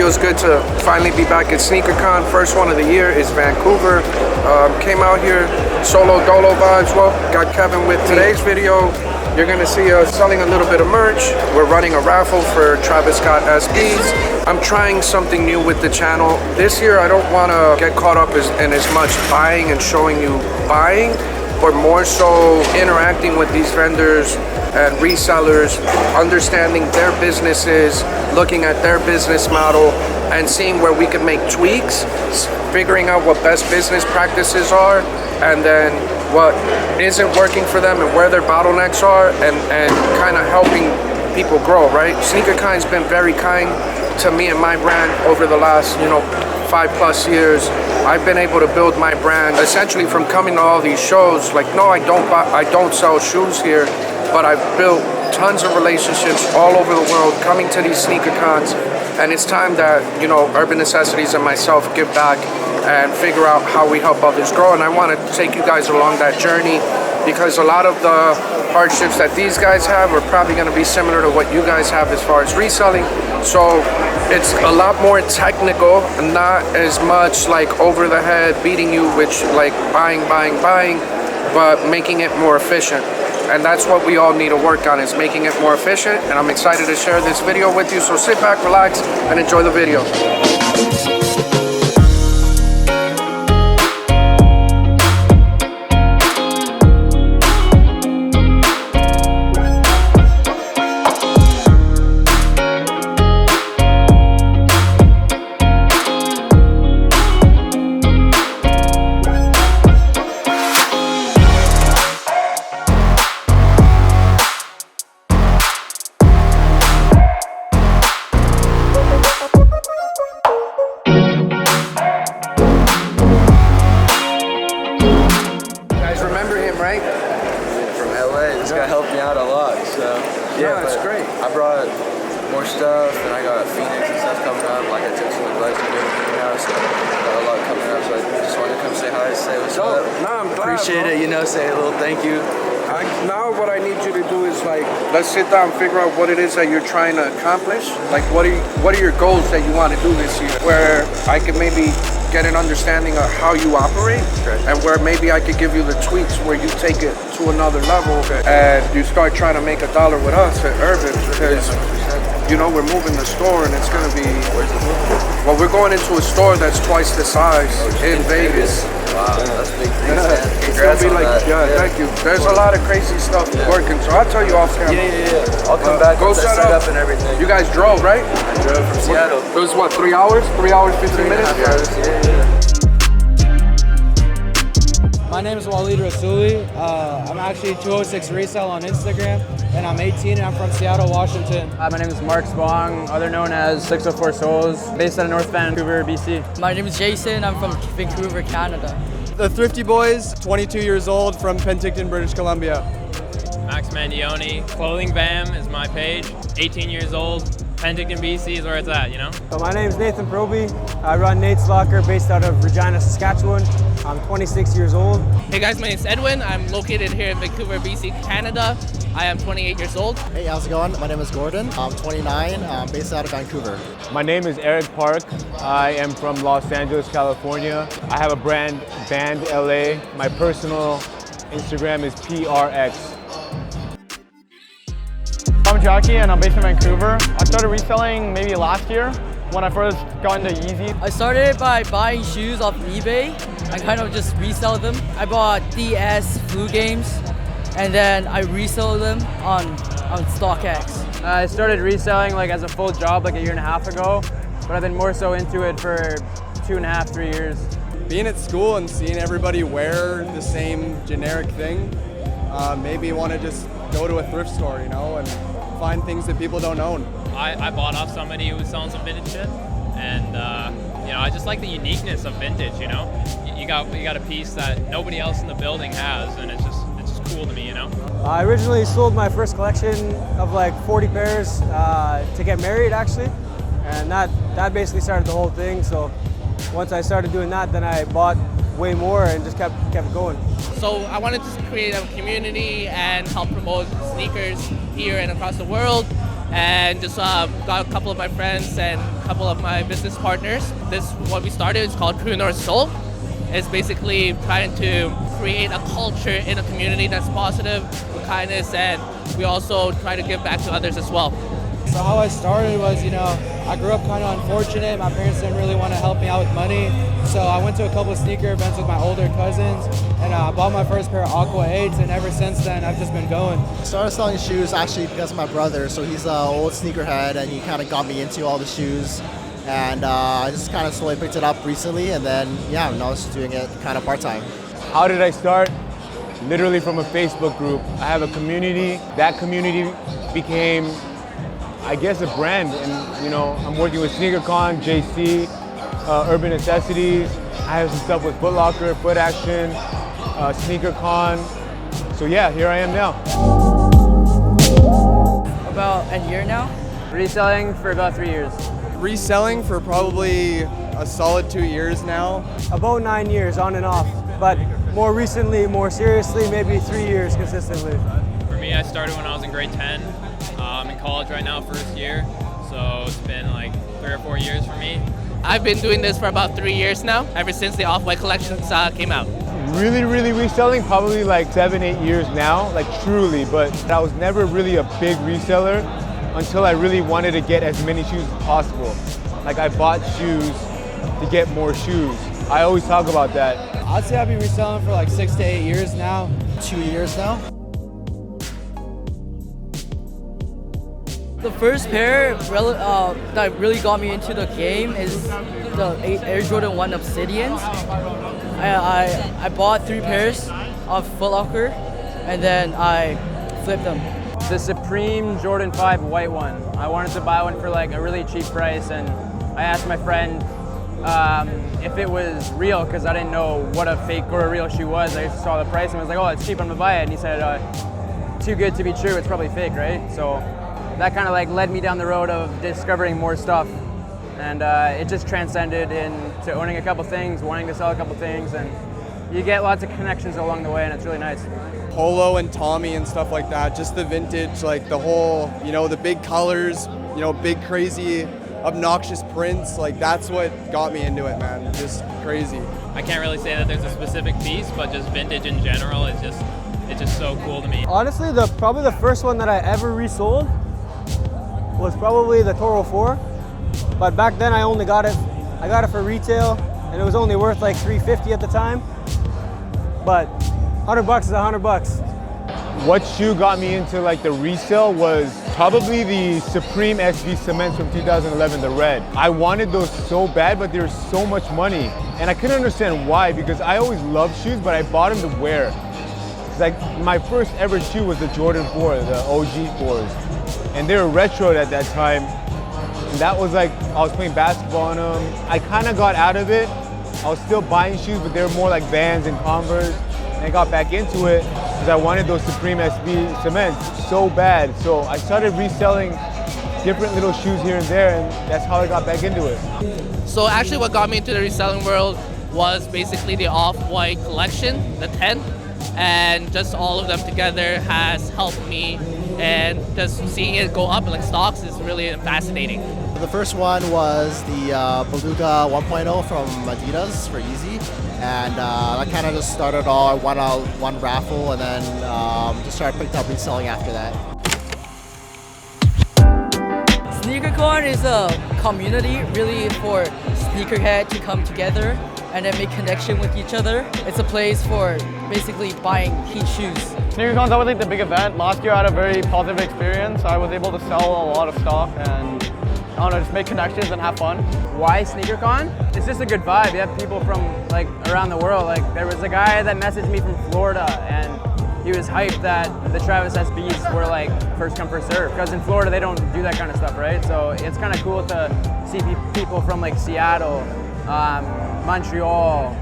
feels good to finally be back at Sneakercon. First one of the year is Vancouver. Came out here, solo dolo vibes. Well, got Kevin with today's video. You're gonna see us selling a little bit of merch. We're running a raffle for Travis Scott SBs. I'm trying something new with the channel. This year, I don't wanna get caught up in as much buying and showing you buying, but more so interacting with these vendors and resellers, understanding their businesses, looking at their business model, and seeing where we can make tweaks, figuring out what best business practices are, and then what isn't working for them and where their bottlenecks are, and kind of helping people grow, right? Sneakercon's been very kind to me and my brand over the last, 5+ years. I've been able to build my brand essentially from coming to all these shows. Like, no, I don't sell shoes here, but I've built tons of relationships all over the world coming to these Sneakercons, and it's time that, Urban Necessities and myself give back and figure out how we help others grow. And I want to take you guys along that journey, because a lot of the hardships that these guys have are probably going to be similar to what you guys have as far as reselling. So it's a lot more technical and not as much like over the head beating you with like buying, but making it more efficient. And that's what we all need to work on, is making it more efficient. And I'm excited to share this video with you. So sit back, relax, and enjoy the video. Helped me out a lot, so yeah, that's great. I brought more stuff, and I got Phoenix and stuff coming up. Like, I took some advice from you now, so got a lot coming up. So I just wanted to come say hi, say what's up. No, I'm glad. Appreciate it, say a little thank you. Now what I need you to do is, like, let's sit down and figure out what it is that you're trying to accomplish. Like, what are your goals that you want to do this year, where I can maybe get an understanding of how you operate, and where maybe I could give you the tweaks where you take it to another level, and you start trying to make $1 with us at Urban, because we're moving the store, and it's going to be, well, we're going into a store that's twice the size in Vegas. Wow, that's big things, man. Congrats it's gonna be on like, that. Thank you. There's a lot of crazy stuff working, so I'll tell you off camera. Yeah. I'll come back, go set up and everything. You guys drove, right? I drove from Seattle. It was what, 3 hours? 3 hours, 15 minutes? 3.5 hours, yeah. My name is Waleed Rasuli. I'm actually 206 Resell on Instagram, and I'm 18 and I'm from Seattle, Washington. My name is Mark Spong, other known as 604 Souls, based out of North Vancouver, BC. My name is Jason. I'm from Vancouver, Canada. The Thrifty Boys, 22 years old, from Penticton, British Columbia. Max Mandione, Clothing Bam is my page, 18 years old. Penticton, BC is where it's at, So my name is Nathan Proby. I run Nate's Locker based out of Regina, Saskatchewan. I'm 26 years old. Hey guys, my name is Edwin. I'm located here in Vancouver, BC, Canada. I am 28 years old. Hey, how's it going? My name is Gordon. I'm 29. I'm based out of Vancouver. My name is Eric Park. I am from Los Angeles, California. I have a brand, Band LA. My personal Instagram is PRX. I'm Jackie and I'm based in Vancouver. I started reselling maybe last year when I first got into Yeezy. I started by buying shoes off eBay. I kind of just resell them. I bought DS Flu Games, and then I resell them on StockX. I started reselling as a full job 1.5 years ago, but I've been more so into it for 2.5, 3 years. Being at school and seeing everybody wear the same generic thing, maybe you want to just go to a thrift store, and find things that people don't own. I bought off somebody who was selling some vintage shit, and I just like the uniqueness of vintage. You got a piece that nobody else in the building has, and it's just cool to me. I originally sold my first collection of 40 pairs to get married, actually, and that basically started the whole thing. So once I started doing that, then I bought way more and just kept going. So I wanted to create a community and help promote sneakers here and across the world. and just got a couple of my friends and a couple of my business partners. This what we started. It's called True North Soul. It's basically trying to create a culture in a community that's positive, with kindness, and we also try to give back to others as well. So how I started was, I grew up kind of unfortunate. My parents didn't really want to help me out with money. So I went to a couple of sneaker events with my older cousins, and I bought my first pair of Aqua 8s, and ever since then, I've just been going. I started selling shoes actually because of my brother. So he's an old sneakerhead, and he kind of got me into all the shoes. And I just kind of slowly picked it up recently, and then, now I'm just doing it kind of part-time. How did I start? Literally from a Facebook group. I have a community. That community became, I guess, a brand. And, I'm working with Sneakercon, JC, Urban Necessities. I have some stuff with Foot Locker, Foot Action, Sneakercon. So yeah, here I am now. About a year now. Reselling for about 3 years. Reselling for probably a solid 2 years now. About 9 years on and off, but more recently, more seriously, maybe 3 years consistently. For me, I started when I was in grade 10. I'm in college right now, first year. So it's been like 3 or 4 years for me. I've been doing this for about 3 years now, ever since the Off-White collections came out. Really reselling, probably like 7-8 years now, like truly, but I was never really a big reseller until I really wanted to get as many shoes as possible. Like I bought shoes to get more shoes. I always talk about that. I'd say I've been reselling for like 6 to 8 years now. 2 years now. The first pair that really got me into the game is the Air Jordan 1 Obsidians. I bought 3 pairs of Foot Locker, and then I flipped them. The Supreme Jordan 5 white one. I wanted to buy one for like a really cheap price, and I asked my friend if it was real because I didn't know what a fake or a real shoe was. I just saw the price and was like, oh, it's cheap, I'm gonna buy it. And he said, too good to be true, it's probably fake, right? So that kind of like led me down the road of discovering more stuff, and it just transcended into owning a couple things, wanting to sell a couple things, and you get lots of connections along the way, and it's really nice. Polo and Tommy and stuff like that, just the vintage, like the whole, the big colors, big crazy obnoxious prints, like that's what got me into it, man. Just crazy. I can't really say that there's a specific piece, but just vintage in general is just, it's just so cool to me. Honestly, probably the first one that I ever resold was probably the Toro 4, but back then I got it for retail, and it was only worth like $350 at the time, but $100 is $100. What shoe got me into like the resale was probably the Supreme SB Cements from 2011, the red. I wanted those so bad, but they were so much money. And I couldn't understand why, because I always loved shoes, but I bought them to wear. It's like my first ever shoe was the Jordan 4, the OG 4s. And they were retro at that time. And that was like, I was playing basketball in them. I kind of got out of it. I was still buying shoes, but they were more like Vans and Converse. And I got back into it because I wanted those Supreme SB Cements so bad. So I started reselling different little shoes here and there, and that's how I got back into it. So actually what got me into the reselling world was basically the Off-White collection, the 10, and just all of them together has helped me, and just seeing it go up like stocks is really fascinating. The first one was the Beluga 1.0 from Adidas for Yeezy, and that kind of just started all. I won one raffle, and then just started picking up reselling after that. Sneakercon is a community really for sneakerhead to come together and then make connection with each other. It's a place for basically buying key shoes. Sneakercon's always like the big event. Last year I had a very positive experience. I was able to sell a lot of stuff and I don't know, just make connections and have fun. Why Sneakercon? It's just a good vibe. You have people from like around the world. Like there was a guy that messaged me from Florida, and he was hyped that the Travis SBs were like first come first serve, because in Florida they don't do that kind of stuff, right? So it's kind of cool to see people from like Seattle, Montreal,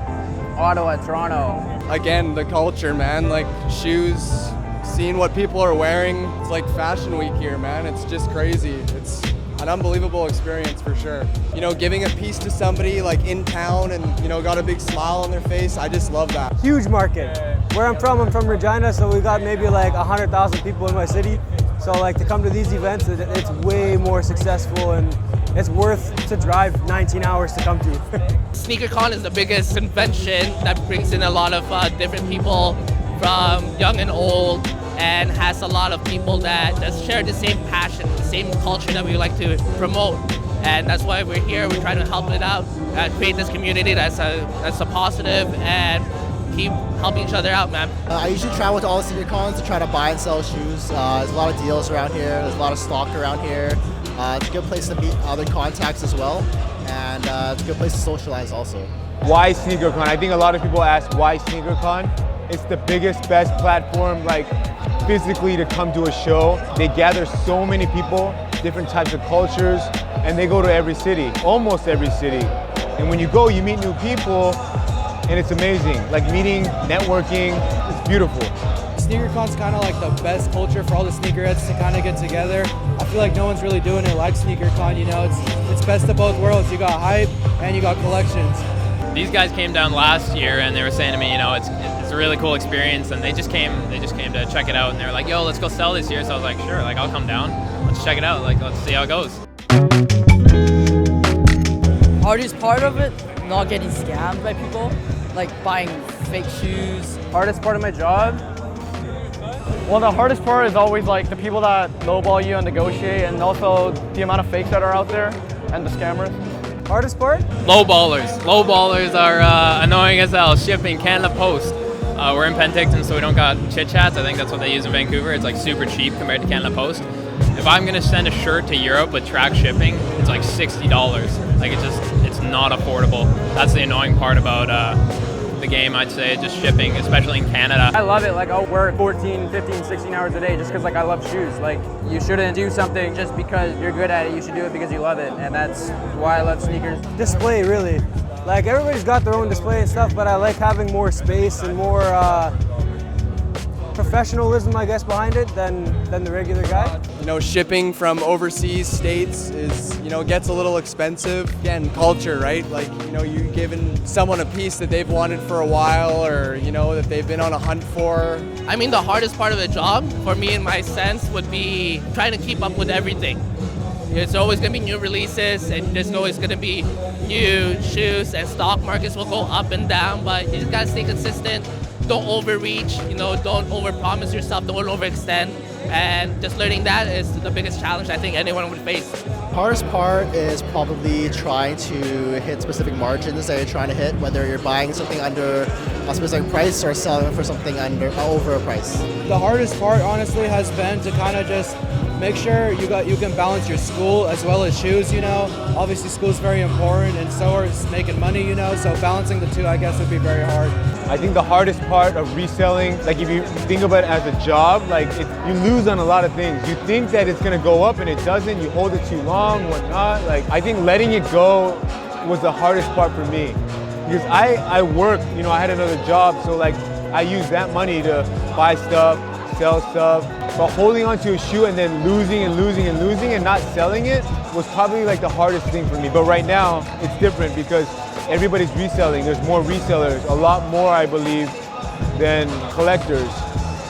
Ottawa, Toronto. Again, the culture, man, like shoes, seeing what people are wearing. It's like fashion week here, man. It's just crazy. It's an unbelievable experience for sure. You know, giving a piece to somebody like in town and, you know, got a big smile on their face. I just love that. Huge market. Where I'm from Regina, so we got maybe like 100,000 people in my city. So like to come to these events, it's way more successful and it's worth to drive 19 hours to come to. Sneakercon is the biggest convention that brings in a lot of different people from young and old, and has a lot of people that just share the same passion, the same culture that we like to promote. And that's why we're here. We're trying to help it out, create this community that's a positive, and keep helping each other out, man. I usually travel to all the Sneakercons to try to buy and sell shoes. There's a lot of deals around here. There's a lot of stock around here. It's a good place to meet other contacts as well, and it's a good place to socialize also. Why Sneakercon? I think a lot of people ask why Sneakercon. It's the biggest, best platform, like physically, to come to a show. They gather so many people, different types of cultures, and they go to every city, almost every city. And when you go, you meet new people, and it's amazing. Like meeting, networking, it's beautiful. Sneakercon's kind of like the best culture for all the sneakerheads to kind of get together. I feel like no one's really doing it like Sneakercon, you know, it's best of both worlds. You got hype and you got collections. These guys came down last year and they were saying to me, you know, it's a really cool experience, and they just came to check it out, and they were like, yo, let's go sell this year. So I was like, sure, like I'll come down, let's check it out, like let's see how it goes. Hardest part of it, not getting scammed by people, like buying fake shoes. Hardest part of my job? Well, the hardest part is always like the people that lowball you and negotiate, and also the amount of fakes that are out there and the scammers. Hardest part? Lowballers. Lowballers are annoying as hell. Shipping, Canada Post. We're in Penticton, so we don't got chit chats. I think that's what they use in Vancouver. It's like super cheap compared to Canada Post. If I'm gonna send a shirt to Europe with track shipping, it's like $60. Like it's not affordable. That's the annoying part about the game, I'd say, just shipping, especially in Canada. I love it. Like I'll work 14, 15, 16 hours a day just because like I love shoes. Like you shouldn't do something just because you're good at it. You should do it because you love it, and that's why I love sneakers. Display, really. Like everybody's got their own display and stuff, but I like having more space and more professionalism, I guess, behind it than the regular guy. You know, shipping from overseas states is, you know, gets a little expensive. Again, culture, right? Like, you know, you're giving someone a piece that they've wanted for a while, or, you know, that they've been on a hunt for. I mean, the hardest part of the job, for me in my sense, would be trying to keep up with everything. There's always going to be new releases, and there's always going to be new shoes, and stock markets will go up and down, but you just got to stay consistent. Don't overreach, you know, don't overpromise yourself, don't overextend. And just learning that is the biggest challenge I think anyone would face. Hardest part is probably trying to hit specific margins that you're trying to hit, whether you're buying something under a specific price or selling for something over a price. The hardest part, honestly, has been to kind of just make sure you can balance your school as well as shoes, you know. Obviously school is very important, and so is making money, you know, so balancing the two, I guess, would be very hard. I think the hardest part of reselling, like if you think about it as a job, like you lose on a lot of things. You think that it's gonna go up and it doesn't, you hold it too long, whatnot. Like I think letting it go was the hardest part for me. Because I work, you know, I had another job, so like I used that money to buy stuff, sell stuff. But holding on to a shoe and then losing and not selling it was probably like the hardest thing for me. But right now, it's different because everybody's reselling. There's more resellers, a lot more, I believe, than collectors.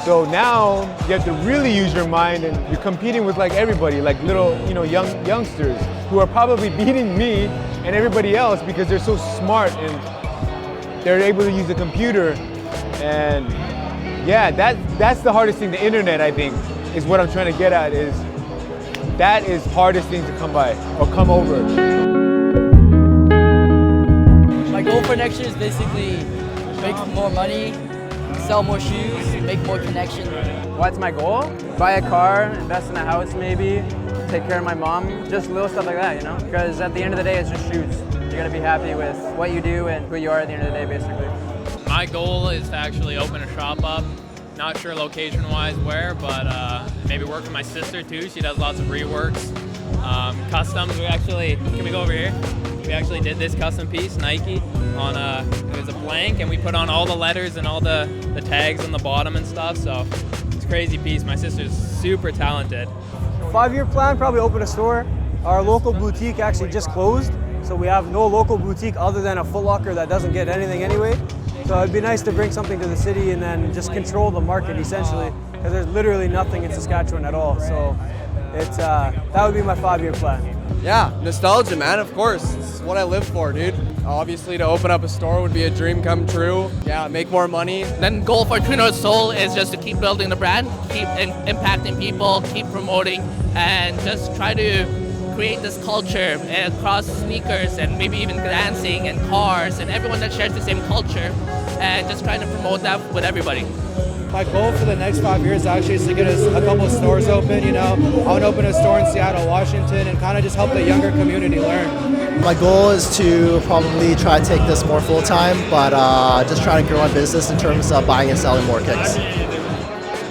So now you have to really use your mind, and you're competing with like everybody, like little, you know, youngsters who are probably beating me and everybody else because they're so smart and they're able to use a computer. And yeah, that's the hardest thing. The internet, I think, is what I'm trying to get at. Is that is hardest thing to come by or come over. My goal for next year is basically make more money, sell more shoes, make more connections. What's my goal? Buy a car, invest in a house maybe, take care of my mom, just little stuff like that, you know? Because at the end of the day, it's just shoes. You gotta be happy with what you do and who you are at the end of the day, basically. My goal is to actually open a shop up. Not sure location-wise where, but maybe work with my sister too. She does lots of reworks, customs. Can we go over here? We actually did this custom piece, Nike, on it was a blank, and we put on all the letters and all the tags on the bottom and stuff. So it's a crazy piece. My sister's super talented. 5-year plan, probably open a store. Our local boutique actually just closed, so we have no local boutique other than a Foot Locker that doesn't get anything anyway. So it'd be nice to bring something to the city and then just control the market essentially. because there's literally nothing in Saskatchewan at all. So it's that would be my 5-year plan. Yeah, nostalgia, man, of course. It's what I live for, dude. Obviously, to open up a store would be a dream come true. Yeah, make more money. Then goal for True North Soul is just to keep building the brand, keep impacting people, keep promoting, and just try to create this culture across sneakers and maybe even dancing and cars and everyone that shares the same culture, and just trying to promote that with everybody. My goal for the next 5 years actually is to get a couple of stores open, you know. I want to open a store in Seattle, Washington, and kind of just help the younger community learn. My goal is to probably try to take this more full-time, but just try to grow my business in terms of buying and selling more kicks.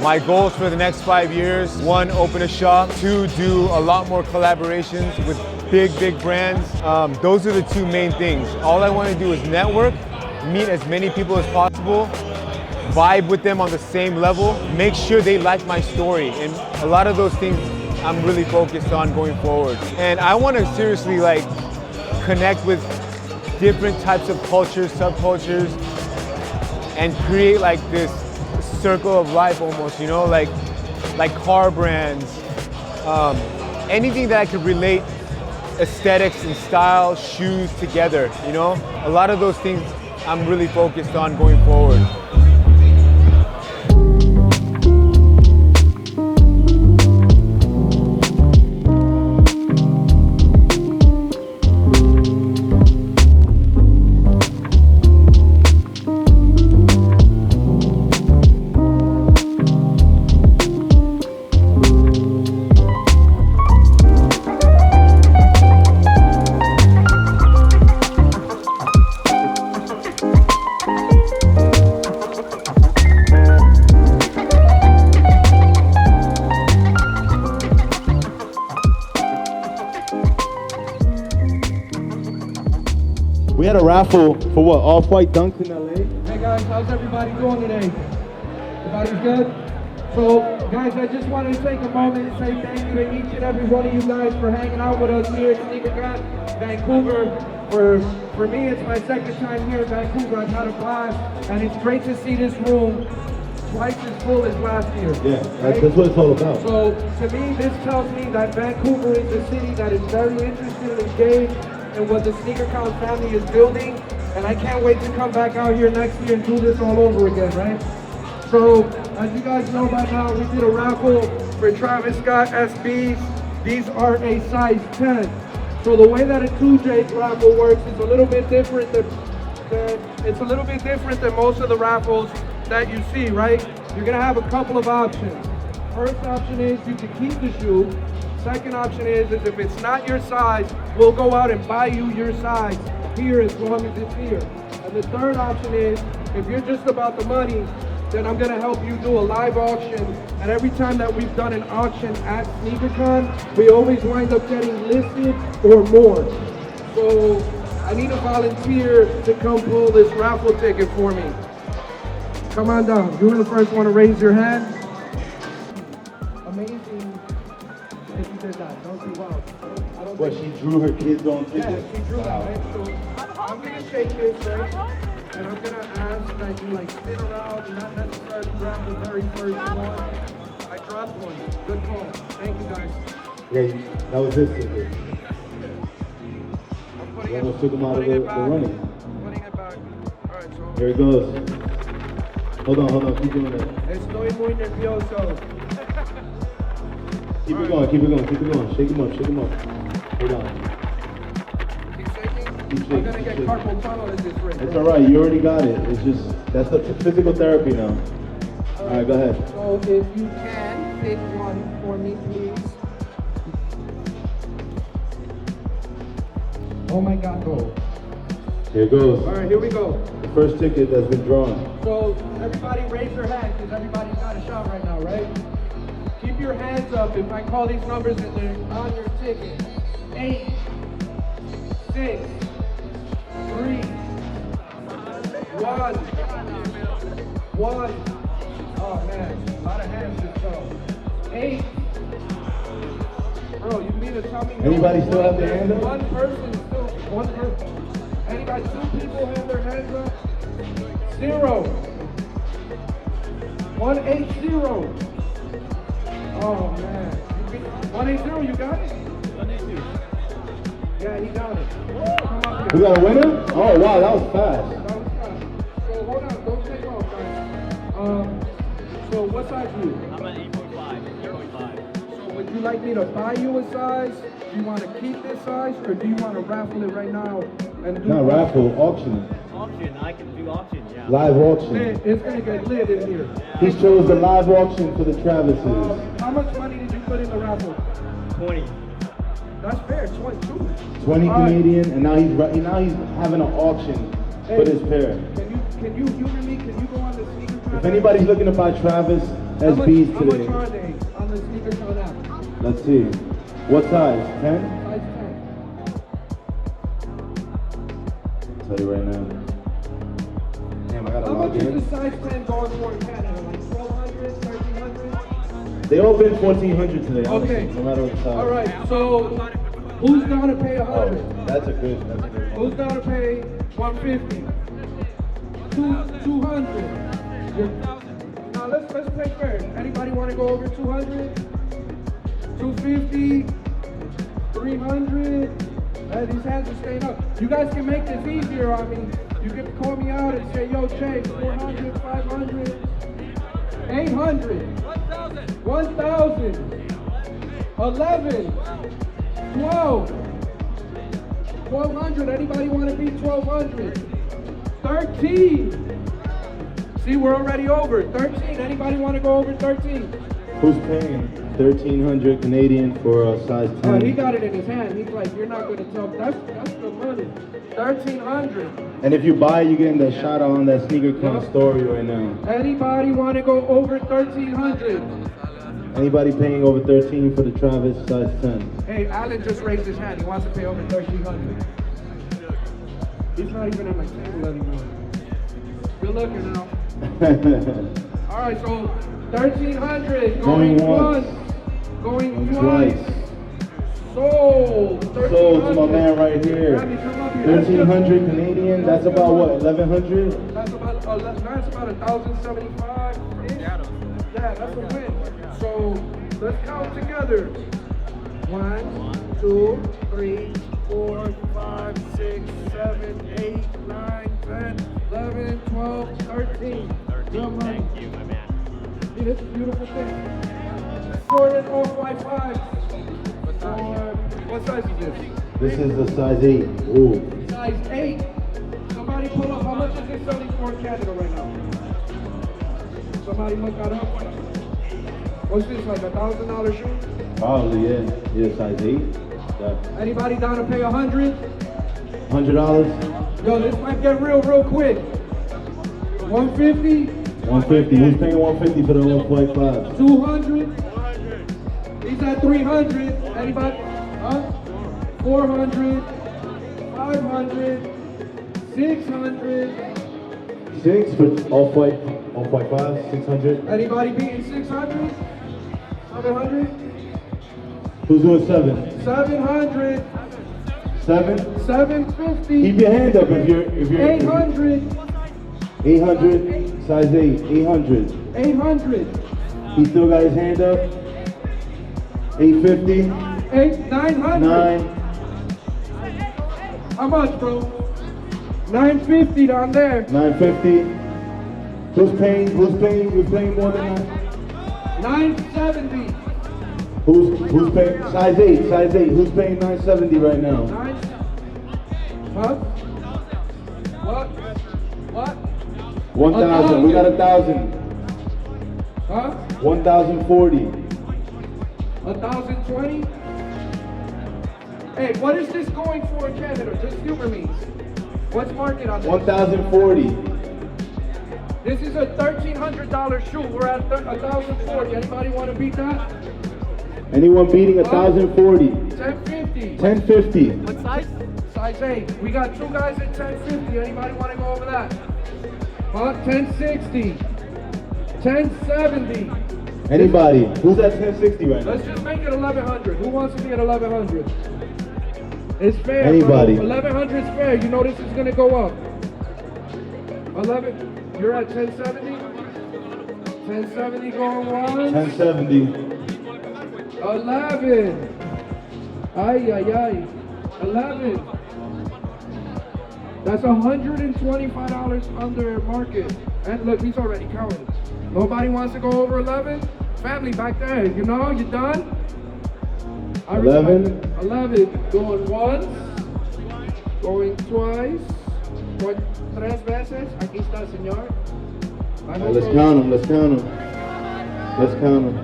My goals for the next 5 years: 1, open a shop; 2, do a lot more collaborations with big brands. Those are the 2 main things. All I want to do is network, meet as many people as possible, vibe with them on the same level, make sure they like my story, and a lot of those things I'm really focused on going forward. And I want to seriously like connect with different types of cultures, subcultures, and create like this circle of life almost, you know, like car brands, anything that I could relate aesthetics and style, shoes together, you know. A lot of those things I'm really focused on going forward. We had a raffle for what? Off-white dunks in LA? Hey guys, how's everybody doing today? Everybody's good? So guys, I just wanted to take a moment and say thank you to each and every one of you guys for hanging out with us here at Sneakercon, Vancouver. For me, it's my second time here in Vancouver. I've had a blast, and it's great to see this room twice as full as last year. Yeah, that's what it's all about. So to me, this tells me that Vancouver is a city that is very interested and engaged in what the Sneakercon family is building, and I can't wait to come back out here next year and do this all over again, right? So, as you guys know by now, we did a raffle for Travis Scott SBs. These are a size 10. So the way that a 2J raffle works is a little bit different than most of the raffles that you see, right? You're gonna have a couple of options. First option is you can keep the shoe. Second option is if it's not your size, we'll go out and buy you your size here as long as it's here. And the third option is if you're just about the money, then I'm gonna help you do a live auction. And every time that we've done an auction at Sneakercon, we always wind up getting listed or more. So I need a volunteer to come pull this raffle ticket for me. Come on down. You're the first one to raise your hand. Amazing. If you did that, don't do well. What, she drew her kids on ticket? Yeah, she drew that, right? So I'm gonna shake this, right? And I'm gonna ask that you like spin around and not necessarily grab the very first one. I dropped one. Good call. Thank you guys. Yeah, that was his ticket. We almost took him out of the running. Putting it back. All right, so. Here it goes. Hold on, keep doing that. Estoy muy nervioso. Keep it going. Shake him up. Hold on. Keep shaking? Keep shaking. I'm gonna get carpal tunnel in this ring. It's alright, you already got it. It's just, that's the physical therapy now. Alright, go ahead. So if you can, pick one for me, please. Oh my God, go. Here it goes. All right, here we go. The first ticket that's been drawn. So everybody raise their hand because everybody's got a shot right now, right? Keep your hands up if I call these numbers and they're on your ticket. 8, 6, 3, 1. Oh man, a lot of hands just go. 8. Bro, you mean to tell me? Anybody still have their hand up? One person. Anybody? 2 people have their hands up? 0. 180. Oh man. 180, you got it? 180. Yeah, he got it. Come up We here. got a winner? Oh wow, that was fast. That was fast. So hold on, don't take off, guys. So what size are you? I'm at 8.5, 8.5. So would you like me to buy you a size? Do you want to keep this size, or do you want to raffle it right now and do? Not raffle, auction. Auction, I can do auction, yeah. Live auction. It's gonna get lit in here. He chose the live auction for the Travises. How much money did you put in the raffle? 20. That's fair, 22. 20 All right. Canadian, and now he's having an auction for this pair. Can you humor me? Can you go on the Sneakercon? If anybody's looking to buy Travis SBs How much today, are they on the Sneakercon app? let's see. What size? 10? Size 10. I'll tell you right now. Damn, I gotta How log much is in. the size 10 going for in Canada? Like 1,200, 1,300? They all bid 1,400 today, honestly, Okay. no matter what size. All right, so who's gonna pay 100? Oh, that's a good one. Who's gonna pay 150? 200. Now let's play fair. Anybody want to go over 200? 250? 300? These hands are staying up. You guys can make this easier. I mean, you can call me out and say, yo, Jay, 400, 500, 800, 1,000, 11, 12, 1,200. Anybody want to beat 1,200? 13. See, we're already over. 13. Anybody want to go over 13? Who's paying 1,300 Canadian for a size 10? Oh, he got it in his hand. He's like, you're not going to tell. That's the money. 1,300. And if you buy, you're getting that shout out on that Sneakercon story right now. Anybody want to go over 1,300? Anybody paying over 13 for the Travis size 10? Hey, Alan just raised his hand. He wants to pay over 1,300. He's not even at my table anymore. Good looking now. All right, so 1,300 going once, going twice. Sold. Sold to my man right here. 1,300 Canadian. That's about what? 1,100. That's about 1,075. Yeah, that's a win. So let's count together. 1, 2, 3, 4, 5, 6, 7, 8, 9, 10, 11, 12, 13. Thank you, my man. See, this is a beautiful thing. Jordan Off-White 5. What size is this? This is the size 8. Ooh. Size 8. Somebody pull up. How much is this selling for in Canada right now? Somebody look that up. What's this, like $1,000 shoe? Probably, yeah. Yeah, size 8. Yeah. Anybody down to pay 100? $100? Yo, this might get real quick. 150? 150. Who's paying 150 for the Off-White 5? 200? He's at 300. Anybody? 400? 500? 600? 6 for Off-White 5? 600? Anybody beating 600? 700? Who's doing 7? 700? 7? 750? Keep your hand up if you're 800? 800, size 8, 800. 800? He still got his hand up. 850. 900? 9. How much, bro? 950 down there. 950. Who's paying more than that? 970. Who's paying size 8? Who's paying 970 right now? Huh? What? 1,000. We got 1,000. Huh? 1,040. 1,020? Hey, what is this going for in Canada? Just humor me. What's market on this? 1,040. This is a $1,300 shoe. We're at 1,040. Anybody want to beat that? Anyone beating 1,040? 1050. 1050. What size? Size 8. We got two guys at 1050. Anybody want to go over that? 1060. 1070. Anybody? Who's at 1060 right now? Let's just make it 1,100. Who wants to be at 1,100? It's fair. Anybody? 1,100 is fair. You know this is gonna go up. 11. You're at 1070. 1070 going once. 1070. 11. Ay, ay, ay. 11. That's $125 under market. And look, he's already counting. Nobody wants to go over 11? Family back there, you know, you done? 11. 11. Going once. Going twice. Going tres veces. Aquí está, señor. Let's count them. Let's count them. Let's count them.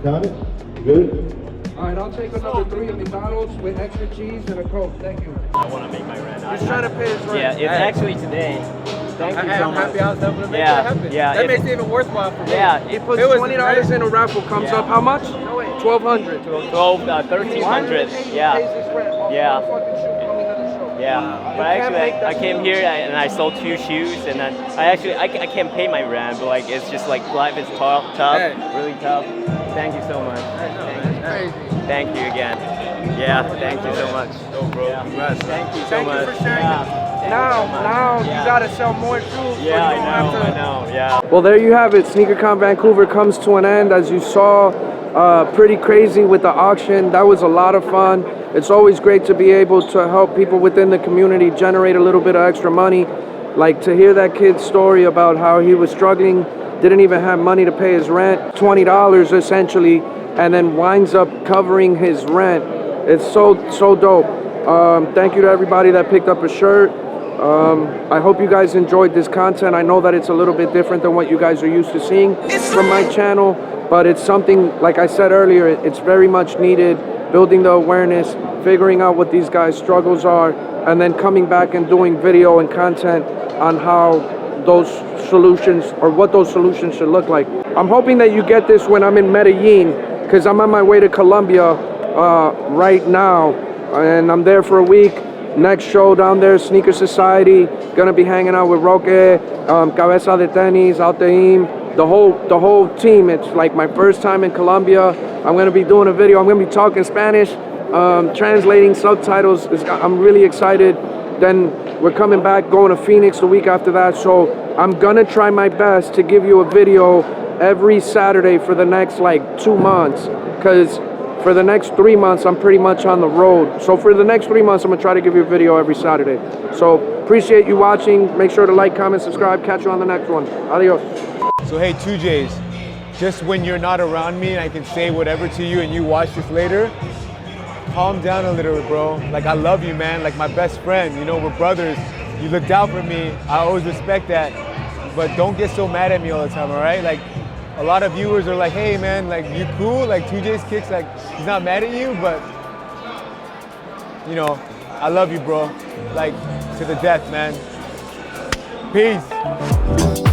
Count it? Good? All right, I'll take another 3 of McDonald's with extra cheese and a Coke. Thank you. I want to make my rent. He's trying to pay his rent. Yeah, it's actually today. Thank you so I'm much. happy I was able to make Yeah, that happen. yeah, That it- makes it even worthwhile for me. Yeah, He puts it was $20 in a raffle, comes Yeah. up how much? 1,200. 1300. Yeah. Yeah. Yeah, but actually I came here and I sold 2 shoes, and then I can't pay my rent, but like it's just like life is tough, really tough. Thank you so much. Thank you again. Yeah, thank you so much. Oh, bro, thank you so Thank much. you for sharing. Yeah. Now you gotta sell more shoes. Yeah, so you don't have to... I know, yeah. Well, there you have it. Sneakercon Vancouver comes to an end. As you saw, pretty crazy with the auction. That was a lot of fun. It's always great to be able to help people within the community generate a little bit of extra money. Like to hear that kid's story about how he was struggling, didn't even have money to pay his rent, $20 essentially, and then winds up covering his rent. It's so dope. Thank you to everybody that picked up a shirt. I hope you guys enjoyed this content. I know that it's a little bit different than what you guys are used to seeing from my channel, but it's something, like I said earlier, it's very much needed, building the awareness, figuring out what these guys' struggles are, and then coming back and doing video and content on how those solutions, or what those solutions should look like. I'm hoping that you get this when I'm in Medellin, because I'm on my way to Colombia right now, and I'm there for a week. Next show down there, Sneaker Society. Gonna be hanging out with Roque, Cabeza de Tenis, Alteim, the whole team. It's like my first time in Colombia. I'm gonna be doing a video. I'm gonna be talking Spanish, translating subtitles. I'm really excited. Then we're coming back, going to Phoenix the week after that. So I'm gonna try my best to give you a video every Saturday for the next like 2 months, because for the next 3 months, I'm pretty much on the road. So for the next 3 months, I'm gonna try to give you a video every Saturday. So appreciate you watching. Make sure to like, comment, subscribe. Catch you on the next one. Adios. So hey, 2Js, just when you're not around me and I can say whatever to you and you watch this later, calm down a little bit, bro. Like, I love you, man. Like my best friend, you know, we're brothers. You looked out for me. I always respect that. But don't get so mad at me all the time, all right? Like, a lot of viewers are like, hey, man, like, you cool? Like, 2J's kicks, like, he's not mad at you, but, you know, I love you, bro. Like, to the death, man. Peace.